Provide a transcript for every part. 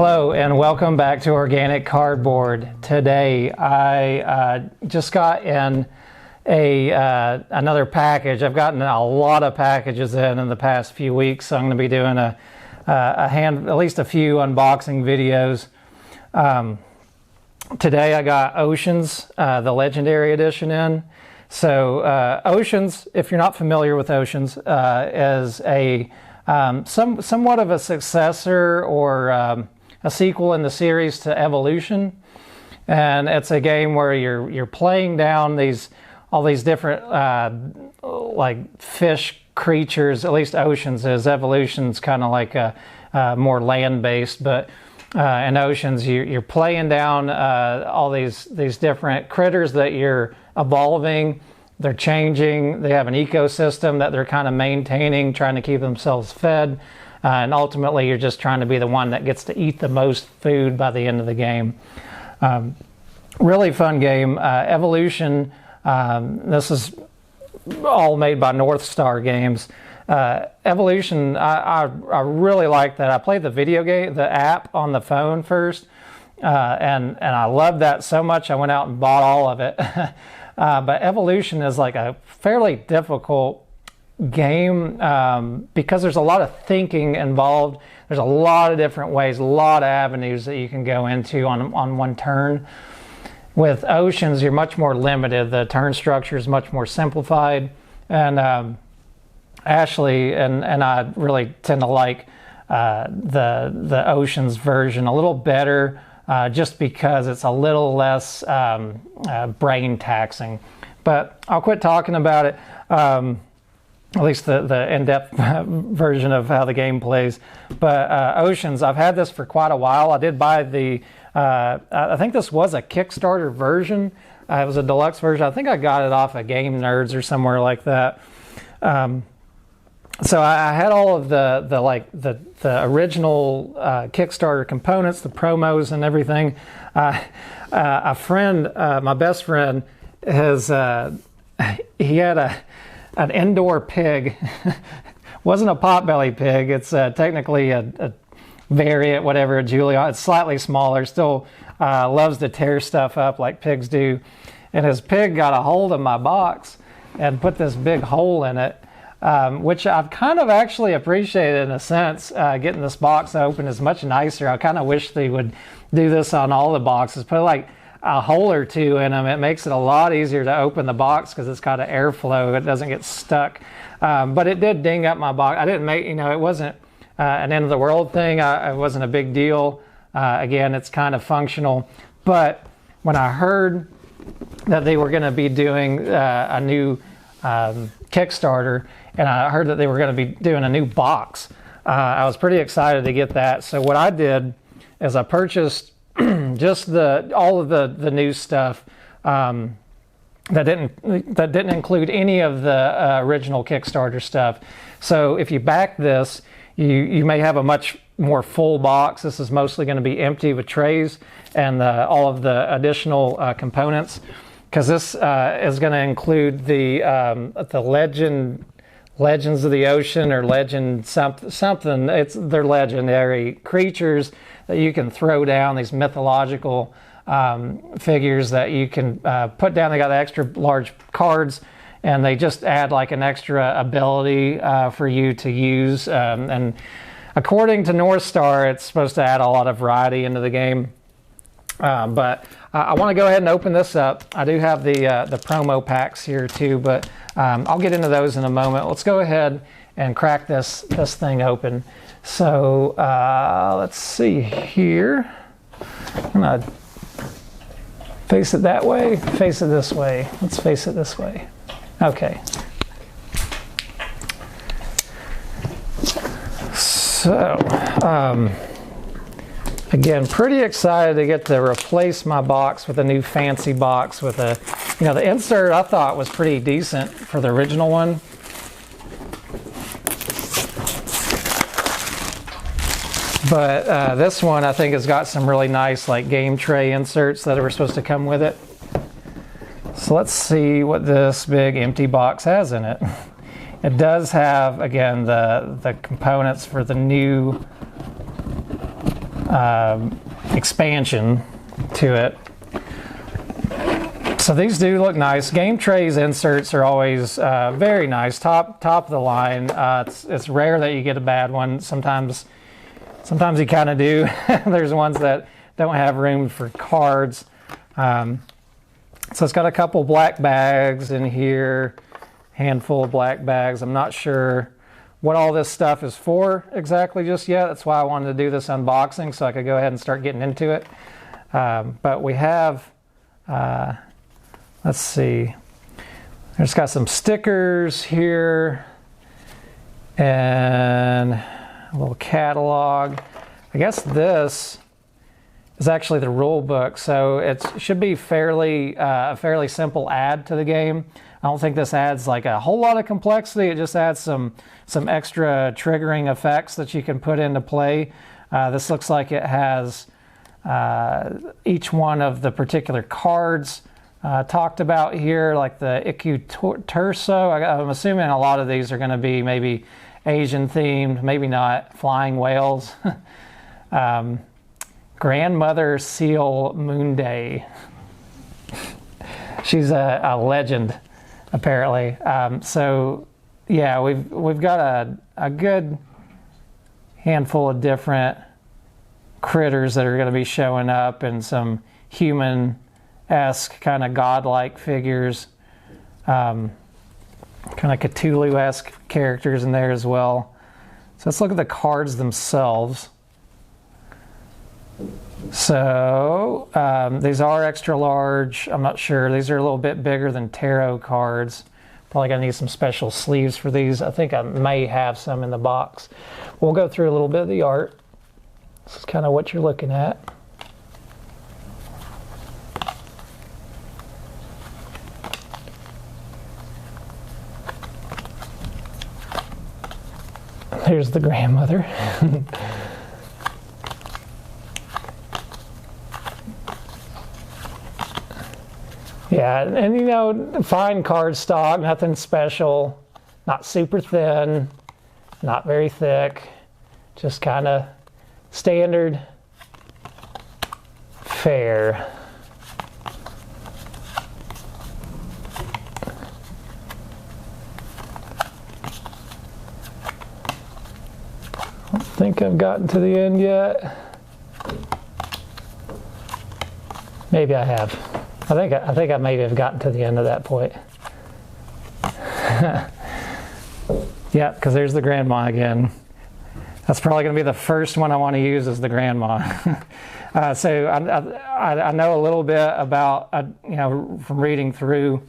Hello and welcome back to Organic Cardboard. Today I just got in another package. I've gotten a lot of packages in the past few weeks, so I'm going to be doing at least a few unboxing videos. Today I got Oceans, the Legendary Edition in. So Oceans, if you're not familiar with Oceans, is a somewhat of a successor or a sequel in the series to Evolution, and it's a game where you're playing down all these different like fish creatures. At least Oceans is. Evolution's kind of like a more land-based, but in Oceans you're playing down all these different critters that you're evolving. They're changing. They have an ecosystem that they're kind of maintaining, trying to keep themselves fed. And ultimately, you're just trying to be the one that gets to eat the most food by the end of the game. Really fun game. Evolution, this is all made by North Star Games. Evolution, I really like that. I played the video game, the app on the phone first, and I loved that so much I went out and bought all of it. But Evolution is like a fairly difficult game because there's a lot of thinking involved. There's a lot of different ways, a lot of avenues that you can go into on one turn. With Oceans, you're much more limited. The turn structure is much more simplified, and Ashley and I really tend to like the Oceans version a little better, just because it's a little less brain taxing. But I'll quit talking about it. At least the in-depth version of how the game plays. But Oceans, I've had this for quite a while. I did buy I think this was a Kickstarter version. It was a deluxe version. I think I got it off of Game Nerds or somewhere like that. So I had all of the original Kickstarter components, the promos and everything. A friend, my best friend, he had an indoor pig. Wasn't a potbelly pig. It's technically a variant, whatever, a Julian. It's slightly smaller. Still loves to tear stuff up like pigs do. And his pig got a hold of my box and put this big hole in it, which I've kind of actually appreciated in a sense. Getting this box open is much nicer. I kind of wish they would do this on all the boxes. Put like a hole or two in them. It makes it a lot easier to open the box because it's got an airflow. It doesn't get stuck. But it did ding up my box. I didn't make, it wasn't an end of the world thing. It wasn't a big deal. Again, it's kind of functional. But when I heard that they were going to be doing a new Kickstarter, and I heard that they were going to be doing a new box, I was pretty excited to get that. So what I did is I purchased just all of the new stuff that didn't include any of the original Kickstarter stuff. So if you back this, you may have a much more full box. This is mostly going to be empty with trays and all of the additional components, because this is going to include the Legends of the Ocean, or legend something. They're legendary creatures that you can throw down, these mythological figures that you can put down. They got the extra large cards, and they just add like an extra ability for you to use. And according to North Star, it's supposed to add a lot of variety into the game. But I want to go ahead and open this up. I do have the promo packs here too, but I'll get into those in a moment. Let's go ahead and crack this thing open. So let's see here. I'm gonna face it that way, face it this way. Let's face it this way. Okay. So again, pretty excited to get to replace my box with a new fancy box with the insert I thought was pretty decent for the original one. But this one I think has got some really nice like game tray inserts that were supposed to come with it. So let's see what this big empty box has in it. It does have, again, the components for the new expansion to it. So these do look nice. Game Trays inserts are always very nice, top of the line. It's rare that you get a bad one. Sometimes you kind of do. There's ones that don't have room for cards. So it's got a couple black bags in here, handful of black bags. I'm not sure what all this stuff is for exactly just yet. That's why I wanted to do this unboxing so I could go ahead and start getting into it. But we have, let's see, there's got some stickers here and a little catalog. I guess this is actually the rule book, so it should be a fairly simple add to the game. I don't think this adds like a whole lot of complexity. It just adds some extra triggering effects that you can put into play. This looks like it has each one of the particular cards talked about here, like the Iku Torso. I'm assuming a lot of these are going to be maybe Asian themed, maybe not. Flying whales. Grandmother Seal Moonday. She's a legend, apparently. So yeah, we've got a good handful of different critters that are going to be showing up, and some human-esque kind of godlike figures, kind of Cthulhu-esque characters in there as well. So let's look at the cards themselves. So these are extra large. I'm not sure. These are a little bit bigger than tarot cards. Probably gonna need some special sleeves for these. I think I may have some in the box. We'll go through a little bit of the art. This is kind of what you're looking at. Here's the grandmother. Yeah, and you know, fine cardstock, nothing special, not super thin, not very thick, just kind of standard fare. I don't think I've gotten to the end yet. Maybe I have. I think I may have gotten to the end of that point. Yeah, because there's the grandma again. That's probably going to be the first one I want to use, is the grandma. So I know a little bit about, you know, from reading through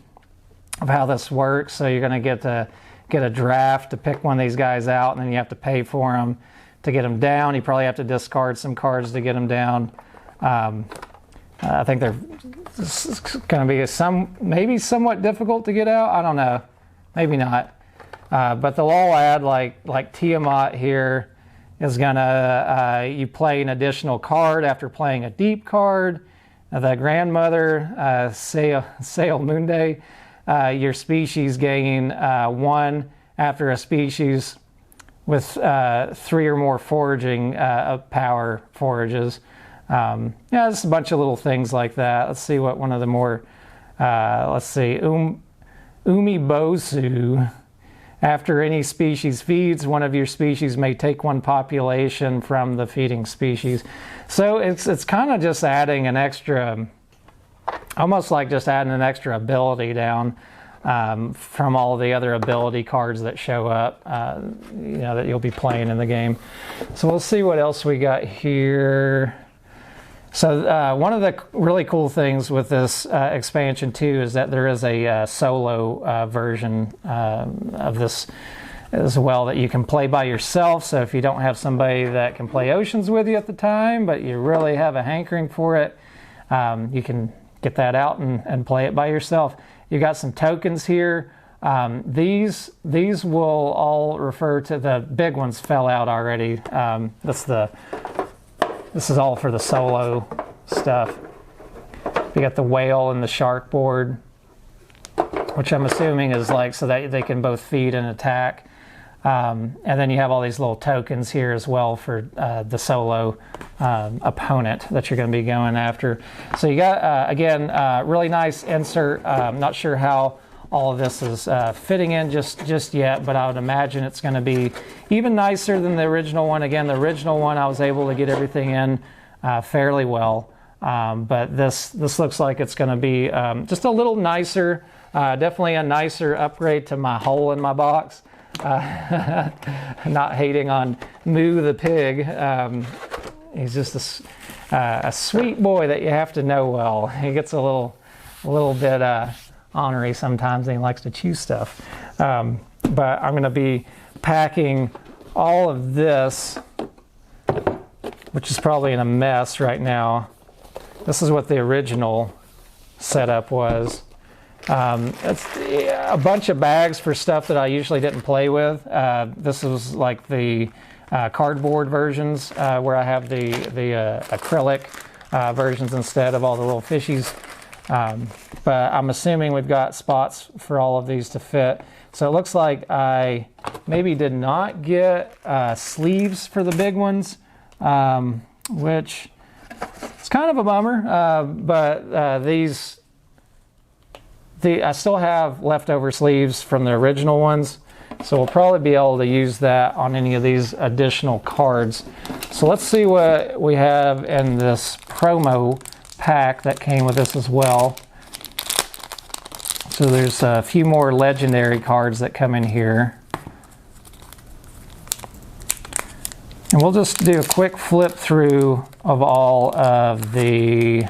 of how this works. So you're going to get a draft to pick one of these guys out, and then you have to pay for them to get them down. You probably have to discard some cards to get them down. I think they're going to be maybe somewhat difficult to get out. I don't know, maybe not. But they'll all add like Tiamat here is gonna you play an additional card after playing a deep card. The grandmother Sail Moonday, your species gain 1 after a species with 3 or more foraging power forages. Yeah, just a bunch of little things like that. Let's see what one of the more, let's see, Umibosu. After any species feeds, one of your species may take 1 population from the feeding species. So it's kind of just adding an extra, almost like just adding an extra ability down from all the other ability cards that show up, you know, that you'll be playing in the game. So we'll see what else we got here. So one of the really cool things with this expansion too is that there is a solo version of this as well that you can play by yourself. So if you don't have somebody that can play Oceans with you at the time, but you really have a hankering for it, you can get that out and play it by yourself. You got some tokens here. These will all refer to, the big ones fell out already. This is all for the solo stuff. We got the whale and the shark board, which I'm assuming is like so that they can both feed and attack. And then you have all these little tokens here as well for the solo opponent that you're going to be going after. So you got, again, really nice insert. I'm not sure how all of this is fitting in just yet, but I would imagine it's going to be even nicer than the original one. Again, the original one I was able to get everything in fairly well, but this looks like it's going to be just a little nicer, definitely a nicer upgrade to my hole in my box. Not hating on Moo the pig. He's just a sweet boy that you have to know well. He gets a little bit ornery sometimes, and he likes to chew stuff. But I'm going to be packing all of this, which is probably in a mess right now. This is what the original setup was. It's a bunch of bags for stuff that I usually didn't play with. This was like the cardboard versions where I have the acrylic versions instead of all the little fishies. But I'm assuming we've got spots for all of these to fit. So it looks like I maybe did not get sleeves for the big ones, which is kind of a bummer. But I still have leftover sleeves from the original ones, so we'll probably be able to use that on any of these additional cards. So let's see what we have in this promo pack that came with this as well. So there's a few more legendary cards that come in here. And we'll just do a quick flip through of all of the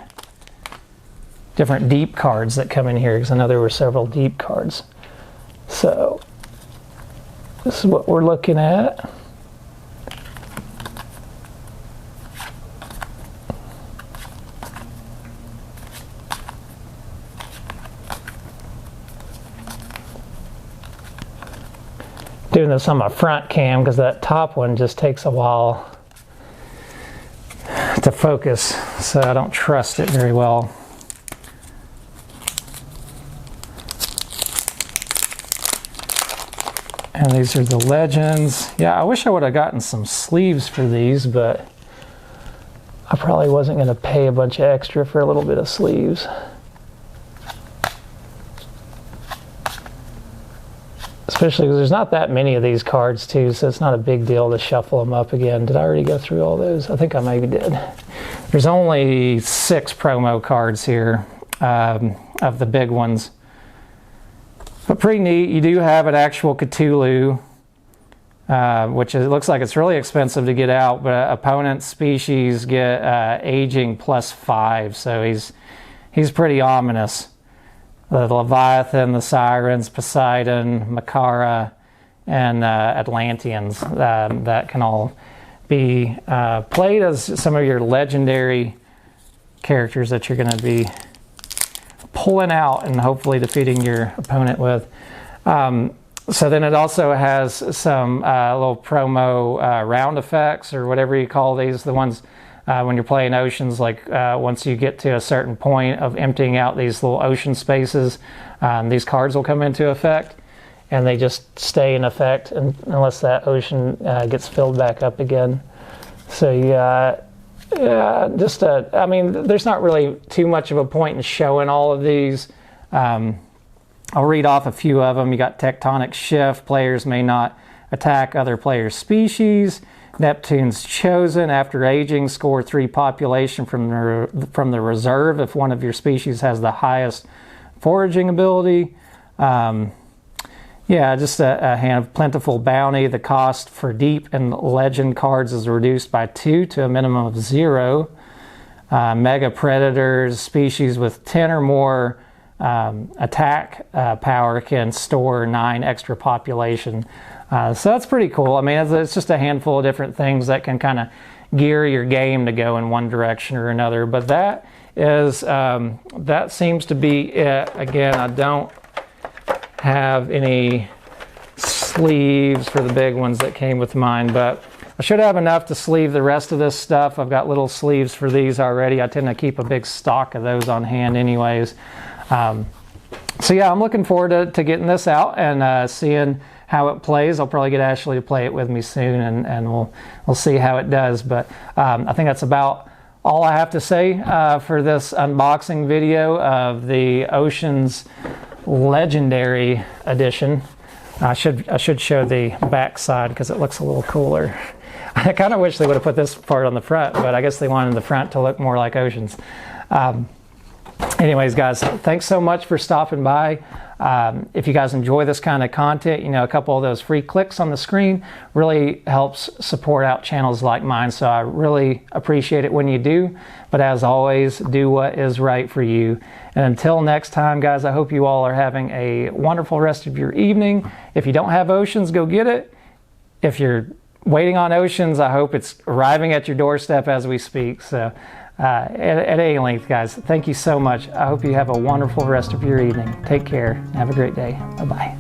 different deep cards that come in here, because I know there were several deep cards. So this is what we're looking at. Doing this on my front cam because that top one just takes a while to focus, so I don't trust it very well. And these are the legends. Yeah, I wish I would have gotten some sleeves for these, but I probably wasn't going to pay a bunch of extra for a little bit of sleeves. Especially because there's not that many of these cards too, so it's not a big deal to shuffle them up again. Did I already go through all those? I think I maybe did. There's only 6 promo cards here of the big ones. But pretty neat. You do have an actual Cthulhu, which it looks like it's really expensive to get out, but opponent species get aging +5, so he's pretty ominous. The Leviathan, the Sirens, Poseidon, Makara, and Atlanteans that can all be played as some of your legendary characters that you're going to be pulling out and hopefully defeating your opponent with. So then it also has some little promo round effects, or whatever you call these, the ones when you're playing oceans, like once you get to a certain point of emptying out these little ocean spaces, these cards will come into effect, and they just stay in effect unless that ocean gets filled back up again. So you got I mean, there's not really too much of a point in showing all of these. I'll read off a few of them. You got Tectonic Shift. Players may not attack other players' species. Neptune's Chosen. After aging, score 3 population from the reserve if one of your species has the highest foraging ability. Yeah, just a hand of Plentiful Bounty. The cost for deep and legend cards is reduced by 2 to a minimum of 0. Mega Predators. Species with 10 or more attack power can store 9 extra population. So that's pretty cool. I mean, it's just a handful of different things that can kind of gear your game to go in one direction or another. But that seems to be it. Again, I don't have any sleeves for the big ones that came with mine, but I should have enough to sleeve the rest of this stuff. I've got little sleeves for these already. I tend to keep a big stock of those on hand anyways. So yeah, I'm looking forward to getting this out and seeing how it plays. I'll probably get Ashley to play it with me soon, and we'll see how it does. But I think that's about all I have to say for this unboxing video of the Oceans Legendary Edition. I should show the back side because it looks a little cooler. I kind of wish they would have put this part on the front, but I guess they wanted the front to look more like Oceans. Anyways, guys, thanks so much for stopping by. If you guys enjoy this kind of content, a couple of those free clicks on the screen really helps support out channels like mine. So I really appreciate it when you do. But as always, do what is right for you. And until next time, guys, I hope you all are having a wonderful rest of your evening. If you don't have Oceans, go get it. If you're waiting on Oceans, I hope it's arriving at your doorstep as we speak. So at any length, guys, thank you so much. I hope you have a wonderful rest of your evening. Take care. Have a great day. Bye-bye.